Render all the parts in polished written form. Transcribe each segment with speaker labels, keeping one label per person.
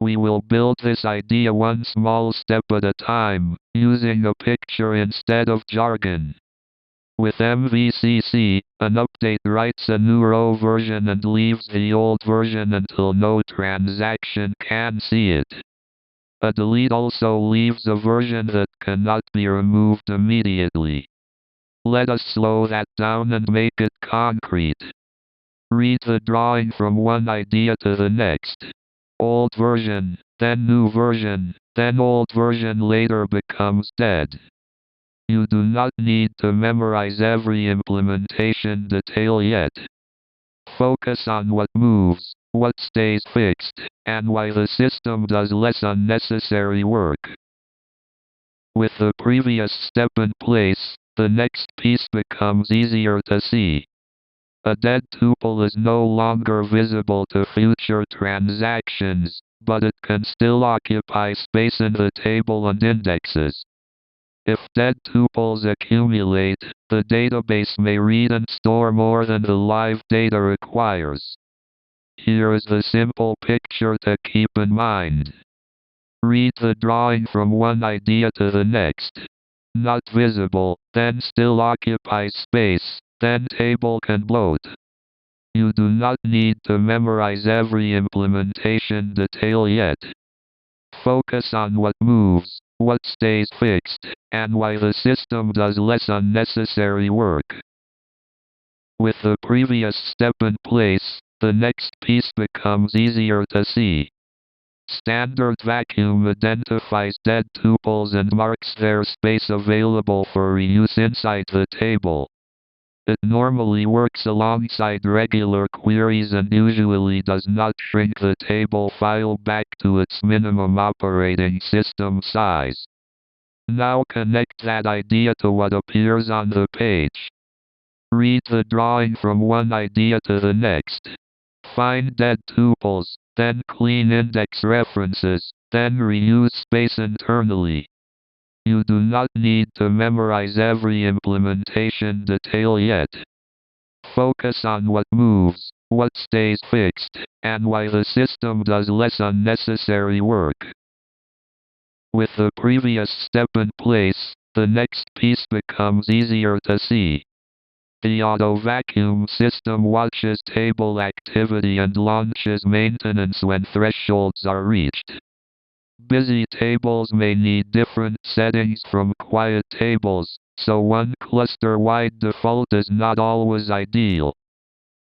Speaker 1: We will build this idea one small step at a time, using a picture instead of jargon. With MVCC, an update writes a new row version and leaves the old version until no transaction can see it. A delete also leaves a version that cannot be removed immediately. Let us slow that down and make it concrete. Read the drawing from one idea to the next. Old version, then new version, then old version later becomes dead. You do not need to memorize every implementation detail yet. Focus on what moves, what stays fixed, and why the system does less unnecessary work. With the previous step in place, the next piece becomes easier to see. A dead tuple is no longer visible to future transactions, but it can still occupy space in the table and indexes. If dead tuples accumulate, the database may read and store more than the live data requires. Here is the simple picture to keep in mind. Read the drawing from one idea to the next. Not visible, then still occupies space, then table can bloat. You do not need to memorize every implementation detail yet. Focus on what moves, what stays fixed, and why the system does less unnecessary work. With the previous step in place, the next piece becomes easier to see. Standard vacuum identifies dead tuples and marks their space available for reuse inside the table. It normally works alongside regular queries and usually does not shrink the table file back to its minimum operating system size. Now connect that idea to what appears on the page. Read the drawing from one idea to the next. Find dead tuples, then clean index references, then reuse space internally. You do not need to memorize every implementation detail yet. Focus on what moves, what stays fixed, and why the system does less unnecessary work. With the previous step in place, the next piece becomes easier to see. The Autovacuum system watches table activity and launches maintenance when thresholds are reached. Busy tables may need different settings from quiet tables, so one cluster-wide default is not always ideal.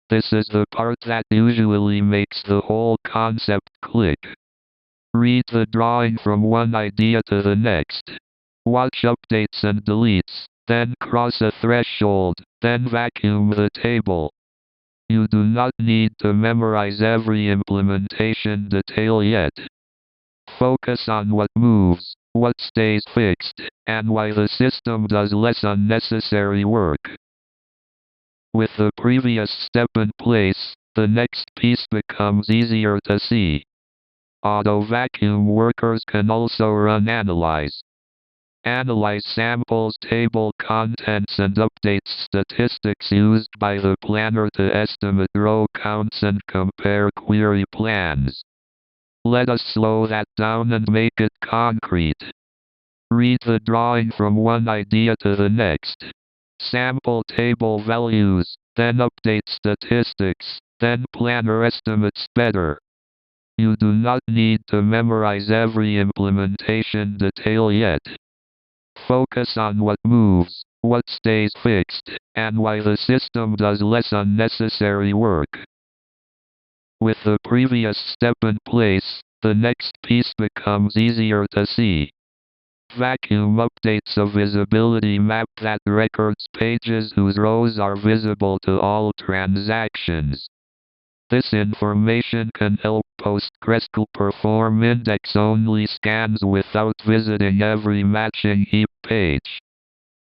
Speaker 1: This is the part that usually makes the whole concept click. Read the drawing from one idea to the next. Watch updates and deletes, then cross a threshold, then vacuum the table. You do not need to memorize every implementation detail yet. Focus on what moves, what stays fixed, and why the system does less unnecessary work. With the previous step in place, the next piece becomes easier to see. Autovacuum workers can also run analyze. Analyze samples table contents and updates statistics used by the planner to estimate row counts and compare query plans. Let us slow that down and make it concrete. Read the drawing from one idea to the next. Sample table values, then update statistics, then planner estimates better. You do not need to memorize every implementation detail yet. Focus on what moves, what stays fixed, and why the system does less unnecessary work. With the previous step in place, the next piece becomes easier to see. Vacuum updates a visibility map that records pages whose rows are visible to all transactions. This information can help PostgreSQL perform index-only scans without visiting every matching heap page.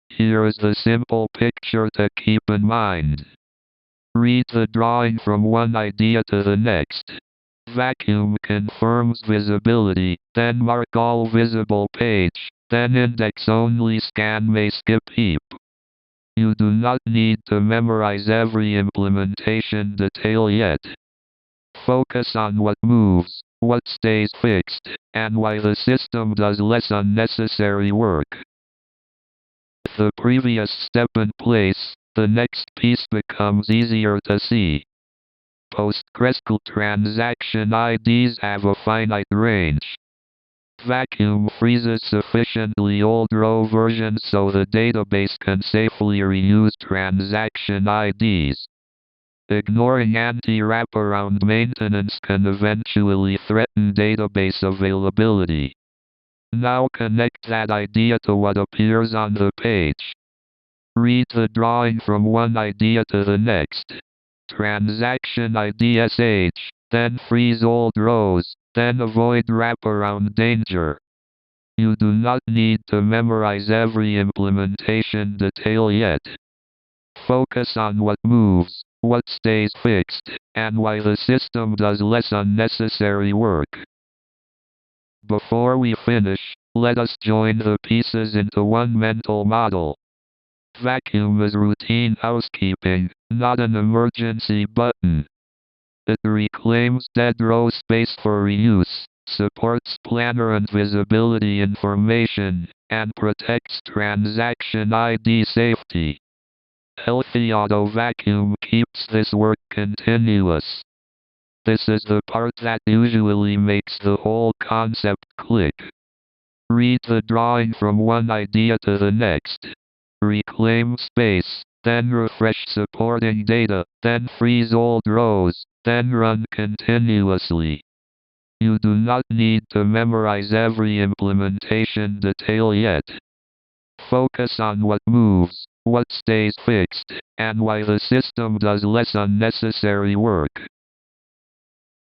Speaker 1: Here is the simple picture to keep in mind. Read the drawing from one idea to the next. Vacuum confirms visibility, then mark all visible page, then index-only scan may skip heap. You do not need to memorize every implementation detail yet. Focus on what moves, what stays fixed, and why the system does less unnecessary work. With the previous step in place, the next piece becomes easier to see. PostgreSQL transaction IDs have a finite range. Vacuum freezes sufficiently old row versions so the database can safely reuse transaction IDs. Ignoring anti-wraparound maintenance can eventually threaten database availability. Now connect that idea to what appears on the page. Read the drawing from one idea to the next. Transaction ID SH, then freeze old rows, then avoid wraparound danger. You do not need to memorize every implementation detail yet. Focus on what moves, what stays fixed, and why the system does less unnecessary work. Before we finish, let us join the pieces into one mental model. Vacuum is routine housekeeping, not an emergency button. It reclaims dead row space for reuse, supports planner and visibility information, and protects transaction ID safety. Healthy Autovacuum keeps this work continuous. This is the part that usually makes the whole concept click. Read the drawing from one idea to the next. Reclaim space, then refresh supporting data, then freeze old rows, then run continuously. You do not need to memorize every implementation detail yet. Focus on what moves, what stays fixed, and why the system does less unnecessary work.